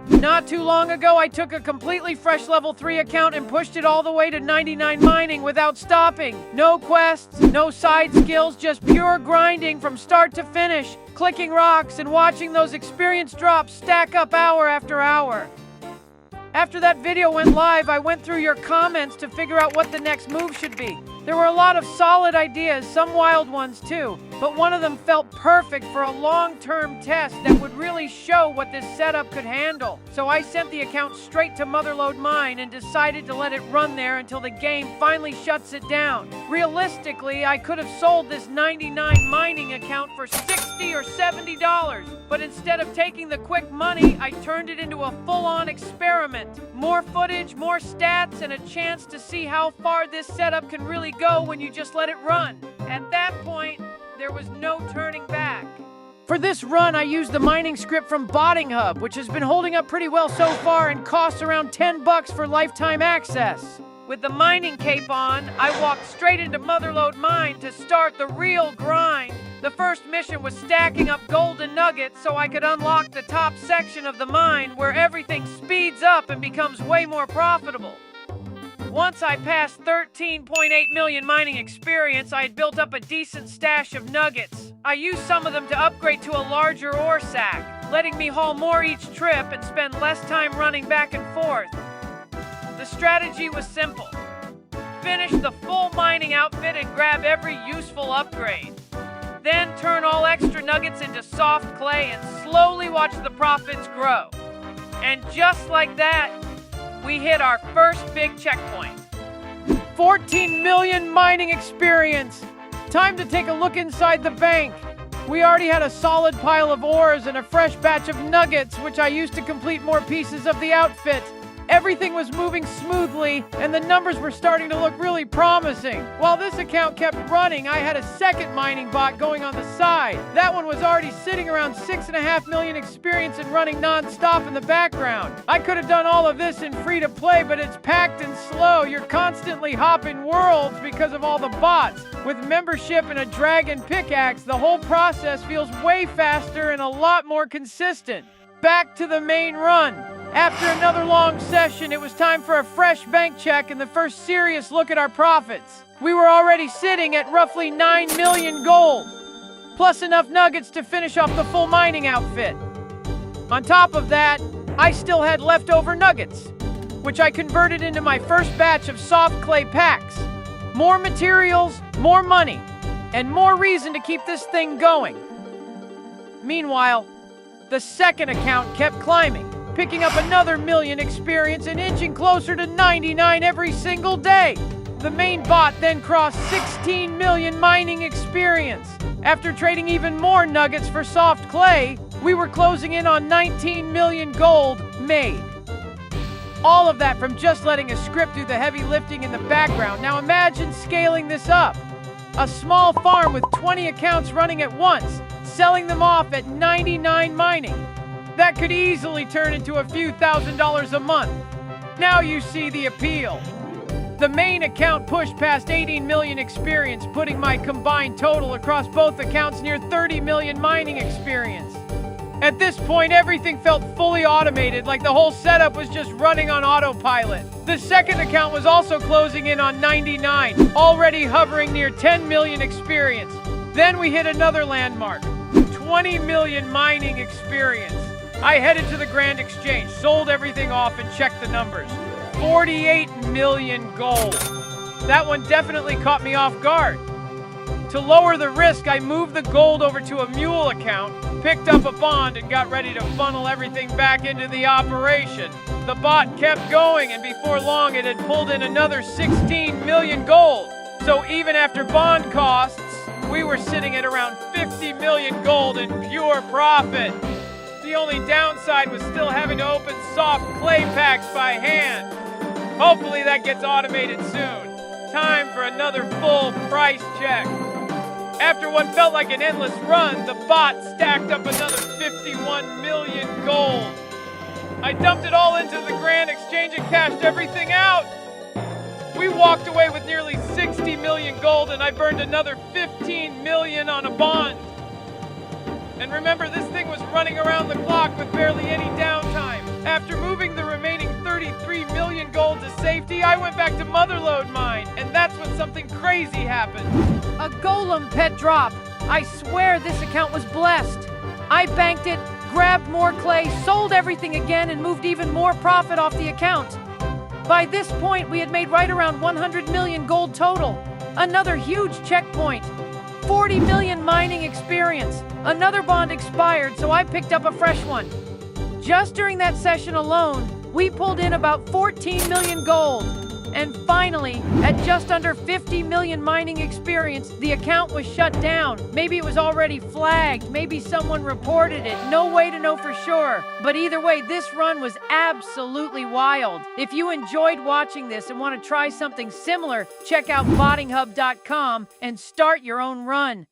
Not too long ago, I took a completely fresh level 3 account and pushed it all the way to 99 mining without stopping. No quests, no side skills, just pure grinding from start to finish, clicking rocks and watching those experience drops stack up hour after hour. After that video went live, I went through your comments to figure out what the next move should be. There were a lot of solid ideas, some wild ones too, but one of them felt perfect for a long-term test that would really show what this setup could handle. So I sent the account straight to Motherlode Mine and decided to let it run there until the game finally shuts it down. Realistically, I could have sold this 99 mining account for $60 or $70, but instead of taking the quick money, I turned it into a full-on experiment. More footage, more stats, and a chance to see how far this setup can really go when you just let it run. At that point, there was no turning back. For this run, I used the mining script from Botting Hub, which has been holding up pretty well so far and costs around $10 for lifetime access. With the mining cape on, I walked straight into Motherlode Mine to start the real grind. The first mission was stacking up golden nuggets so I could unlock the top section of the mine where everything speeds up and becomes way more profitable. Once I passed 13.8 million mining experience, I had built up a decent stash of nuggets. I used some of them to upgrade to a larger ore sack, letting me haul more each trip and spend less time running back and forth. The strategy was simple. Finish the full mining outfit and grab every useful upgrade. Then turn all extra nuggets into soft clay and slowly watch the profits grow. And just like that, we hit our first big checkpoint. 14 million mining experience. Time to take a look inside the bank. We already had a solid pile of ores and a fresh batch of nuggets, which I used to complete more pieces of the outfit. Everything was moving smoothly, and the numbers were starting to look really promising. While this account kept running, I had a second mining bot going on the side. That one was already sitting around 6.5 million experience and running non-stop in the background. I could have done all of this in free-to-play, but it's packed and slow. You're constantly hopping worlds because of all the bots. With membership and a dragon pickaxe, the whole process feels way faster and a lot more consistent. Back to the main run. After another long session, it was time for a fresh bank check and the first serious look at our profits. We were already sitting at roughly 9 million gold, plus enough nuggets to finish off the full mining outfit. On top of that, I still had leftover nuggets, which I converted into my first batch of soft clay packs. More materials, more money, and more reason to keep this thing going. Meanwhile, the second account kept climbing, picking up another million experience and inching closer to 99 every single day. The main bot then crossed 16 million mining experience. After trading even more nuggets for soft clay, we were closing in on 19 million gold made. All of that from just letting a script do the heavy lifting in the background. Now imagine scaling this up. A small farm with 20 accounts running at once, selling them off at 99 mining. That could easily turn into a few $1,000s a month. Now you see the appeal. The main account pushed past 18 million experience, putting my combined total across both accounts near 30 million mining experience. At this point, everything felt fully automated, like the whole setup was just running on autopilot. The second account was also closing in on 99, already hovering near 10 million experience. Then we hit another landmark, 20 million mining experience. I headed to the Grand Exchange, sold everything off, and checked the numbers. 48 million gold. That one definitely caught me off guard. To lower the risk, I moved the gold over to a mule account, picked up a bond, and got ready to funnel everything back into the operation. The bot kept going, and before long, it had pulled in another 16 million gold. So even after bond costs, we were sitting at around 50 million gold in pure profit. The only downside was still having to open soft clay packs by hand. Hopefully that gets automated soon. Time for another full price check. After what felt like an endless run, the bot stacked up another 51 million gold. I dumped it all into the Grand Exchange and cashed everything out. We walked away with nearly 60 million gold, and I burned another 15 million on a bond. And remember, this thing was running around the clock with barely any downtime. After moving the remaining 33 million gold to safety, I went back to Motherlode Mine, and that's when something crazy happened. A golem pet drop. I swear this account was blessed. I banked it, grabbed more clay, sold everything again, and moved even more profit off the account. By this point, we had made right around 100 million gold total. Another huge checkpoint. 40 million mining experience. Another bond expired, so I picked up a fresh one. Just during that session alone, we pulled in about 14 million gold. And finally, at just under 50 million mining experience, the account was shut down. Maybe it was already flagged, maybe someone reported it, no way to know for sure. But either way, this run was absolutely wild. If you enjoyed watching this and want to try something similar, check out bottinghub.com and start your own run.